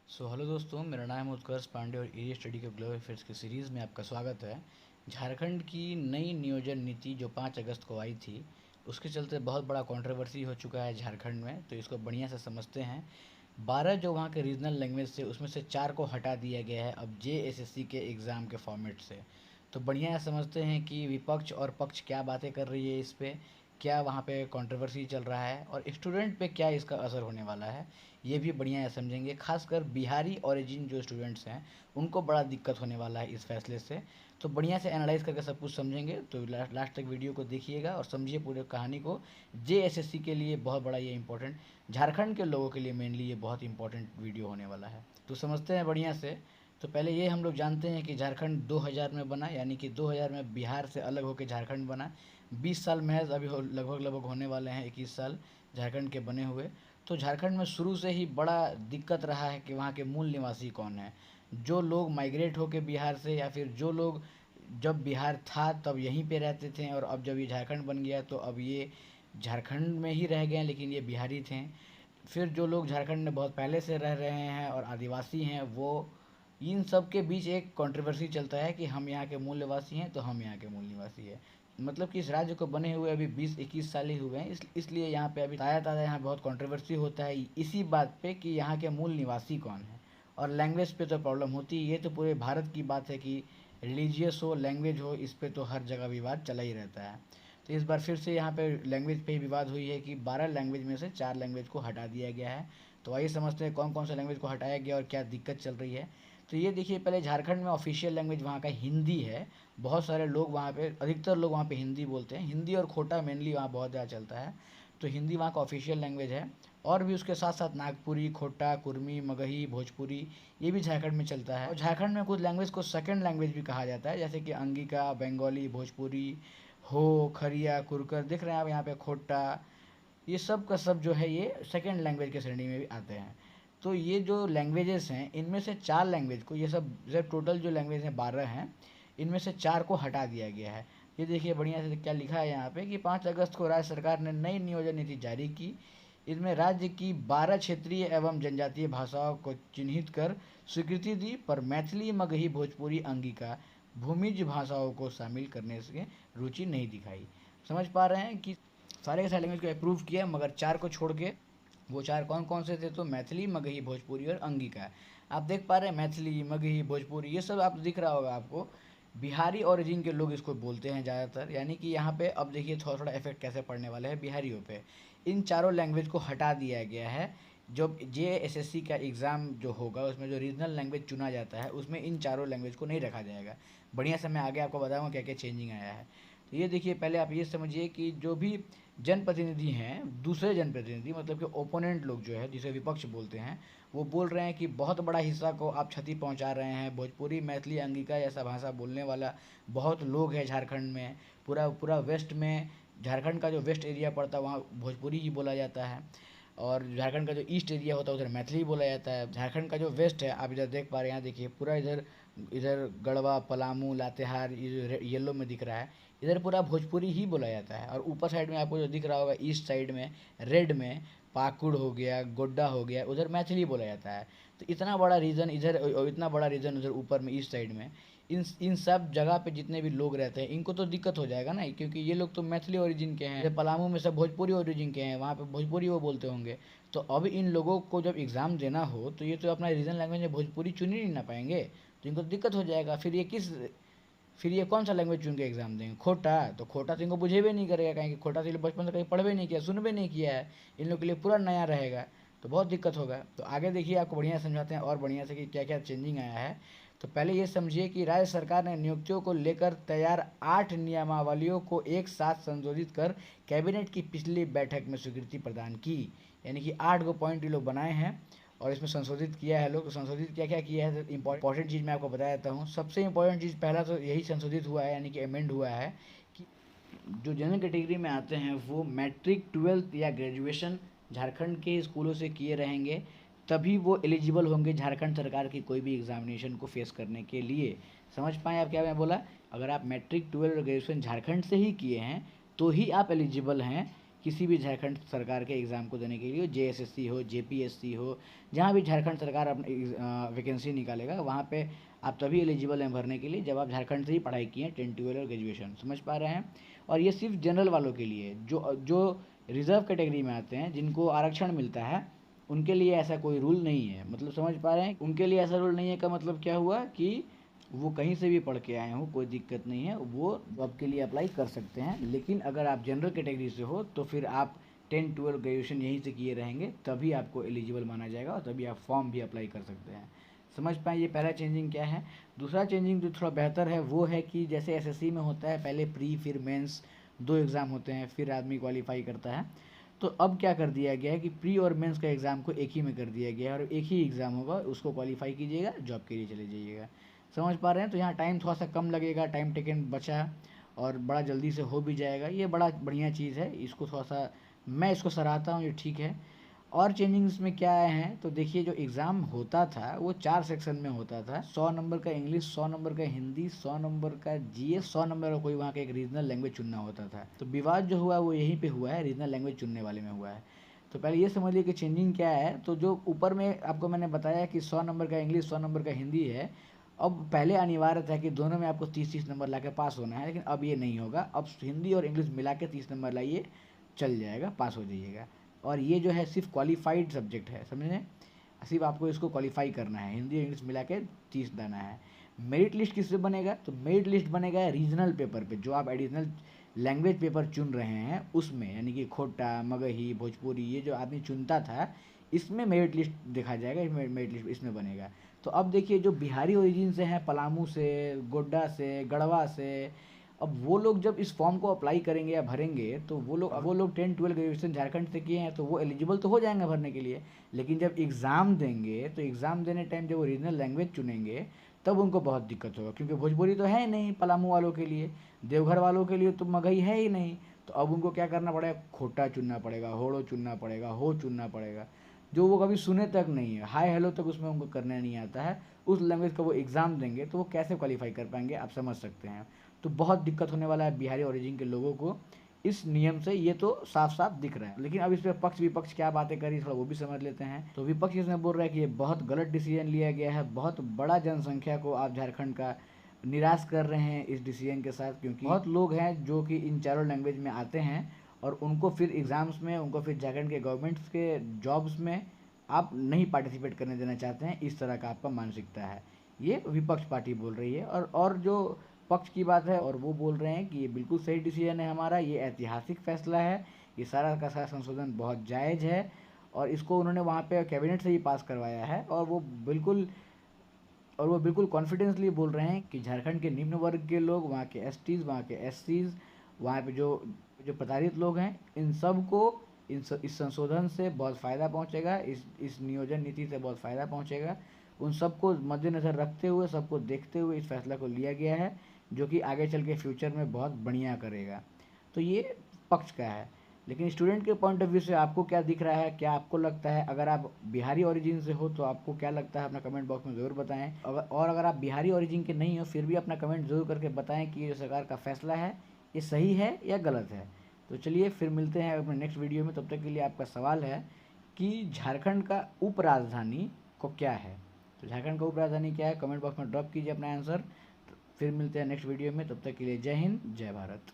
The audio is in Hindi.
हेलो दोस्तों, मेरा नाम है उत्कर्ष पांडे और एरिया स्टडी के ग्लोबल अफेयर्स की सीरीज़ में आपका स्वागत है। झारखंड की नई नियोजन नीति जो 5 अगस्त को आई थी, उसके चलते बहुत बड़ा कंट्रोवर्सी हो चुका है झारखंड में। तो इसको बढ़िया से समझते हैं। 12 जो वहाँ के रीजनल लैंग्वेज थे, उसमें से 4 को हटा दिया गया है अब जेएसएससी के एग्ज़ाम के फॉर्मेट से। तो बढ़िया समझते हैं कि विपक्ष और पक्ष क्या बातें कर रही है इस पे, क्या वहाँ पे कंट्रोवर्सी चल रहा है और स्टूडेंट पे क्या इसका असर होने वाला है, ये भी बढ़िया है समझेंगे। खासकर बिहारी ओरिजिन जो स्टूडेंट्स हैं, उनको बड़ा दिक्कत होने वाला है इस फैसले से। तो बढ़िया से एनालाइज करके सब कुछ समझेंगे। तो लास्ट तक वीडियो को देखिएगा और समझिए पूरे कहानी को। जेएसएससी के लिए बहुत बड़ा ये इंपॉर्टेंट, झारखंड के लोगों के लिए मेनली ये बहुत इंपॉर्टेंट वीडियो होने वाला है। तो समझते हैं बढ़िया से। तो पहले ये हम लोग जानते हैं कि झारखंड 2000 में बना, यानी कि 2000 में बिहार से अलग होकर झारखंड बना। 20 साल महज अभी लगभग लगभग होने वाले हैं, 21 साल झारखंड के बने हुए। तो झारखंड में शुरू से ही बड़ा दिक्कत रहा है कि वहाँ के मूल निवासी कौन है। जो लोग माइग्रेट होके बिहार से, या फिर जो लोग जब बिहार था तब यहीं पे रहते थे और अब जब ये झारखंड बन गया तो अब ये झारखंड में ही रह गए हैं, लेकिन ये बिहारी थे। फिर जो लोग झारखंड में बहुत पहले से रह रहे हैं और आदिवासी हैं, वो इन सब के बीच एक कंट्रोवर्सी चलता है कि हम यहाँ के मूल निवासी हैं तो हम यहाँ के मूल निवासी हैं। मतलब कि इस राज्य को बने हुए अभी 20-21 साल ही हुए हैं, इसलिए यहाँ पे अभी ताज़ा ताज़ा यहाँ बहुत कंट्रोवर्सी होता है इसी बात पे कि यहाँ के मूल निवासी कौन है। और लैंग्वेज पे तो प्रॉब्लम होती है, ये तो पूरे भारत की बात है कि रिलीजियस हो, लैंग्वेज हो, इस पे तो हर जगह विवाद चला ही रहता है। तो इस बार फिर से यहाँ पे लैंग्वेज पे ही विवाद हुई है कि 12 लैंग्वेज में से 4 लैंग्वेज को हटा दिया गया है। तो आइए समझते हैं कौन कौन सा लैंग्वेज को हटाया गया और क्या दिक्कत चल रही है। तो ये देखिए, पहले झारखंड में ऑफिशियल लैंग्वेज वहाँ का हिंदी है। बहुत सारे लोग वहाँ पे, अधिकतर लोग वहाँ पे हिंदी बोलते हैं। हिंदी और खोटा मेनली वहाँ बहुत ज़्यादा चलता है। तो हिंदी वहाँ का ऑफिशियल लैंग्वेज है। और भी उसके साथ साथ नागपुरी, खोटा, कुर्मी, मगही, भोजपुरी, ये भी झारखंड में चलता है। और झारखंड में कुछ लैंग्वेज को सेकंड लैंग्वेज भी कहा जाता है, जैसे कि अंगिका, बंगाली, भोजपुरी, हो, खरिया, कुरकर, देख रहे हैं आप यहाँ पे खोटा, ये सब का सब जो है ये सेकेंड लैंग्वेज के श्रेणी में भी आते हैं। तो ये जो लैंग्वेजेस हैं, इनमें से 4 लैंग्वेज को, ये सब टोटल जो लैंग्वेज हैं 12 हैं, इनमें से 4 को हटा दिया गया है। ये देखिए बढ़िया से क्या लिखा है यहाँ पे कि 5 अगस्त को राज्य सरकार ने नई नियोजन नीति जारी की। इसमें राज्य की 12 क्षेत्रीय एवं जनजातीय भाषाओं को चिन्हित कर स्वीकृति दी, पर मैथिली, मगही, भोजपुरी, अंगिका, भूमिज भाषाओं को शामिल करने से रुचि नहीं दिखाई। समझ पा रहे हैं कि सारे के सारे लैंग्वेज को अप्रूव किया, मगर 4 को छोड़ के। वो 4 कौन कौन से थे? तो मैथिली, मगही, भोजपुरी और अंगिका। आप देख पा रहे हैं, मैथिली, मगही, भोजपुरी, ये सब आप दिख रहा होगा आपको। बिहारी ओरिजिन के लोग इसको बोलते हैं ज़्यादातर। यानी कि यहाँ पे अब देखिए थोड़ा थोड़ा इफेक्ट कैसे पड़ने वाला है बिहारियों पे। इन चारों लैंग्वेज को हटा दिया गया है। जो जेएसएससी का एग्ज़ाम जो होगा, उसमें जो रीजनल लैंग्वेज चुना जाता है, उसमें इन चारों लैंग्वेज को नहीं रखा जाएगा। बढ़िया से मैं आगे आपको बताऊँगा क्या क्या चेंजिंग आया है। तो ये देखिए, पहले आप ये समझिए कि जो भी जनप्रतिनिधि हैं, दूसरे जनप्रतिनिधि मतलब कि ओपोनेंट लोग जो है, जिसे विपक्ष बोलते हैं, वो बोल रहे हैं कि बहुत बड़ा हिस्सा को आप क्षति पहुंचा रहे हैं। भोजपुरी, मैथिली, अंगिका जैसा भाषा बोलने वाला बहुत लोग हैं झारखंड में। पूरा पूरा वेस्ट में, झारखंड का जो वेस्ट एरिया पड़ता है वहाँ भोजपुरी ही बोला जाता है। और झारखंड का जो ईस्ट एरिया होता है उधर मैथिली बोला जाता है। झारखंड का जो वेस्ट है, आप इधर देख पा रहे हैं, यहाँ देखिए पूरा इधर इधर गढ़वा, पलामू, लातेहार, ये येलो में दिख रहा है, इधर पूरा भोजपुरी ही बोला जाता है। और ऊपर साइड में आपको जो दिख रहा होगा ईस्ट साइड में रेड में, पाकुड़ हो गया, गोड्डा हो गया, उधर मैथिली बोला जाता है। तो इतना बड़ा रीजन इधर और इतना बड़ा रीजन उधर ऊपर में ईस्ट साइड में, इन सब जगह पे जितने भी लोग रहते हैं, इनको तो दिक्कत हो जाएगा ना, क्योंकि ये लोग तो मैथिली ओरिजिन के हैं। पलामू में सब भोजपुरी ओरिजिन के हैं, वहाँ पे भोजपुरी वो बोलते होंगे। तो अब इन लोगों को जब एग्ज़ाम देना हो तो ये तो अपना रीजनल लैंग्वेज में भोजपुरी चुन ही नहीं ना पाएंगे। तो इनको दिक्कत हो जाएगा। फिर ये कौन सा लैंग्वेज चुन के एग्जाम देंगे? खोटा? तो खोटा तो इनको बुझेबे नहीं करेगा, कहीं खोटा तो ये बचपन से कहीं पढ़वे नहीं किया, सुनबे नहीं किया है। इन लोग के लिए पूरा नया रहेगा, तो बहुत दिक्कत होगा। तो आगे देखिए, आपको बढ़िया समझाते हैं और बढ़िया से कि क्या क्या चेंजिंग आया है। तो पहले ये समझिए कि राज्य सरकार ने नियुक्तियों को लेकर तैयार 8 नियमावलियों को एक साथ संशोधित कर कैबिनेट की पिछली बैठक में स्वीकृति प्रदान की। यानी कि 8 गो पॉइंट ये लोग बनाए हैं और इसमें संशोधित किया है लोग। तो संशोधित क्या क्या किया है, तो इंपॉर्टेंट चीज़ मैं आपको बता देता हूँ। सबसे इंपॉर्टेंट चीज़ पहला तो यही संशोधित हुआ है, यानी कि अमेंड हुआ है कि जो जनरल कैटेगरी में आते हैं वो मैट्रिक, ट्वेल्थ या ग्रेजुएशन झारखंड के स्कूलों से किए रहेंगे, तभी वो एलिजिबल होंगे झारखंड सरकार की कोई भी एग्जामिनेशन को फेस करने के लिए। समझ पाए आप क्या मैं बोला? अगर आप मैट्रिक, ट्वेल्थ और ग्रेजुएशन झारखंड से ही किए हैं तो ही आप एलिजिबल हैं किसी भी झारखंड सरकार के एग्ज़ाम को देने के लिए, जेएसएससी हो, जेपीएससी हो, जहाँ भी झारखंड सरकार अपनी वैकेंसी निकालेगा वहाँ पे आप तभी एलिजिबल हैं भरने के लिए जब आप झारखंड से ही पढ़ाई किए हैं, 10 12 और ग्रेजुएशन। समझ पा रहे हैं? और ये सिर्फ जनरल वालों के लिए, जो जो रिज़र्व कैटेगरी में आते हैं, जिनको आरक्षण मिलता है, उनके लिए ऐसा कोई रूल नहीं है। मतलब समझ पा रहे हैं? उनके लिए ऐसा रूल नहीं है का मतलब क्या हुआ कि वो कहीं से भी पढ़ के आए हों, कोई दिक्कत नहीं है, वो जॉब के लिए अप्लाई कर सकते हैं। लेकिन अगर आप जनरल कैटेगरी से हो तो फिर आप 10 12 ग्रेजुएशन यहीं से किए रहेंगे, तभी आपको एलिजिबल माना जाएगा और तभी आप फॉर्म भी अप्लाई कर सकते हैं। समझ पाएँ ये पहला चेंजिंग क्या है। दूसरा चेंजिंग जो थोड़ा बेहतर है वो है कि जैसे एसएससी में होता है, पहले प्री फिर मेंस 2 एग्ज़ाम होते हैं, फिर आदमी क्वालिफाई करता है। तो अब क्या कर दिया गया है कि प्री और मेंस का एग्ज़ाम को एक ही में कर दिया गया है और एक ही एग्ज़ाम होगा, उसको क्वालिफाई कीजिएगा, जॉब के लिए चले जाइएगा। समझ पा रहे हैं? तो यहाँ टाइम थोड़ा सा कम लगेगा, टाइम टेकन बचा और बड़ा जल्दी से हो भी जाएगा। ये बड़ा बढ़िया चीज़ है, इसको थोड़ा सा मैं इसको सराहता हूँ, ये ठीक है। और चेंजिंग्स में क्या आए हैं तो देखिए, जो एग्ज़ाम होता था वो 4 सेक्शन में होता था। 100 नंबर का इंग्लिश, 100 नंबर का हिंदी, 100 नंबर का जीएस, 100 नंबर का कोई वहाँ का एक रीजनल लैंग्वेज चुनना होता था। तो विवाद जो हुआ वो यहीं पे हुआ है, रीजनल लैंग्वेज चुनने वाले में हुआ है। तो पहले ये समझ लिए कि चेंजिंग क्या है। तो जो ऊपर में आपको मैंने बताया कि 100 नंबर का इंग्लिश, 100 नंबर का हिंदी है, अब पहले अनिवार्य था कि दोनों में आपको 30-30 नंबर ला के पास होना है, लेकिन अब ये नहीं होगा। अब हिंदी और इंग्लिश मिला के 30 नंबर लाइए, चल जाएगा, पास हो जाइएगा। और ये जो है सिर्फ क्वालिफाइड सब्जेक्ट है, समझे? सिर्फ आपको इसको क्वालिफाई करना है, हिंदी और इंग्लिश मिला के 30 लाना है। मेरिट लिस्ट किससे बनेगा? तो मेरिट लिस्ट बनेगा रीजनल पेपर पे, जो आप एडिशनल लैंग्वेज पेपर चुन रहे हैं उसमें, यानी कि खोटा, मगही, भोजपुरी, ये जो आदमी चुनता था, इसमें मेरिट लिस्ट देखा जाएगा, मेरिट लिस्ट इसमें बनेगा। तो अब देखिए, जो बिहारी ओरिजिन से हैं, पलामू से, गोड्डा से, गढ़वा से, अब वो लोग जब इस फॉर्म को अप्लाई करेंगे या भरेंगे तो वो लोग 10 12 ग्रेजुएशन झारखंड से किए हैं तो वो एलिजिबल तो हो जाएंगे भरने के लिए। लेकिन जब एग्ज़ाम देंगे तो एग्ज़ाम देने टाइम जब वो रीजनल लैंग्वेज चुनेंगे तब उनको बहुत दिक्कत होगा, क्योंकि भोजपुरी तो है ही नहीं पलामू वालों के लिए, देवघर वालों के लिए तो मगही है ही नहीं। तो अब उनको क्या करना पड़ेगा? खोटा चुनना पड़ेगा, होड़ो चुनना पड़ेगा, हो चुनना पड़ेगा, जो वो कभी सुने तक नहीं है। हाय हेलो तक उसमें उनको करने नहीं आता है। उस लैंग्वेज का वो एग्ज़ाम देंगे तो वो कैसे क्वालिफाई कर पाएंगे, आप समझ सकते हैं। तो बहुत दिक्कत होने वाला है बिहारी ओरिजिन के लोगों को इस नियम से, ये तो साफ साफ दिख रहा है। लेकिन अब इस पर पक्ष विपक्ष क्या बातें करी, थोड़ा वो भी समझ लेते हैं। तो विपक्ष इसमें बोल रहा है कि ये बहुत गलत डिसीजन लिया गया है, बहुत बड़ा जनसंख्या को आप झारखंड का निराश कर रहे हैं इस डिसीजन के साथ, क्योंकि बहुत लोग हैं जो कि इन चारों लैंग्वेज में आते हैं और उनको फिर एग्ज़ाम्स में, उनको फिर झारखंड के गवर्नमेंट्स के जॉब्स में आप नहीं पार्टिसिपेट करने देना चाहते हैं। इस तरह का आपका मानसिकता है, ये विपक्ष पार्टी बोल रही है। और जो पक्ष की बात है और वो बोल रहे हैं कि ये बिल्कुल सही डिसीजन है हमारा, ये ऐतिहासिक फैसला है, ये सारा का सारा संशोधन बहुत जायज़ है और इसको उन्होंने वहाँ पे कैबिनेट से ही पास करवाया है। और वो बिल्कुल कॉन्फिडेंसली बोल रहे हैं कि झारखंड के निम्न वर्ग के लोग, वहाँ के एसटीज़, वहाँ के एससीज़, वहाँ पे जो जो प्रताड़ित लोग हैं, इन सब को इस संशोधन से बहुत फ़ायदा पहुँचेगा, इस नियोजन नीति से बहुत फ़ायदा पहुँचेगा। उन सबको मद्देनज़र रखते हुए, सबको देखते हुए इस फैसला को लिया गया है, जो कि आगे चल के फ्यूचर में बहुत बढ़िया करेगा। तो ये पक्ष का है। लेकिन स्टूडेंट के पॉइंट ऑफ व्यू से आपको क्या दिख रहा है, क्या आपको लगता है? अगर आप बिहारी ओरिजिन से हो तो आपको क्या लगता है, अपना कमेंट बॉक्स में ज़रूर बताएं। अगर आप बिहारी ओरिजिन के नहीं हो फिर भी अपना कमेंट ज़रूर करके बताएं कि ये जो सरकार का फैसला है ये सही है या गलत है। तो चलिए फिर मिलते हैं अपने नेक्स्ट वीडियो में। तब तक के लिए आपका सवाल है कि झारखंड का उप राजधानी को क्या है? तो झारखंड का उप राजधानी क्या है, कमेंट बॉक्स में ड्रॉप कीजिए अपना आंसर। फिर मिलते हैं नेक्स्ट वीडियो में, तब तक के लिए जय हिंद, जय भारत।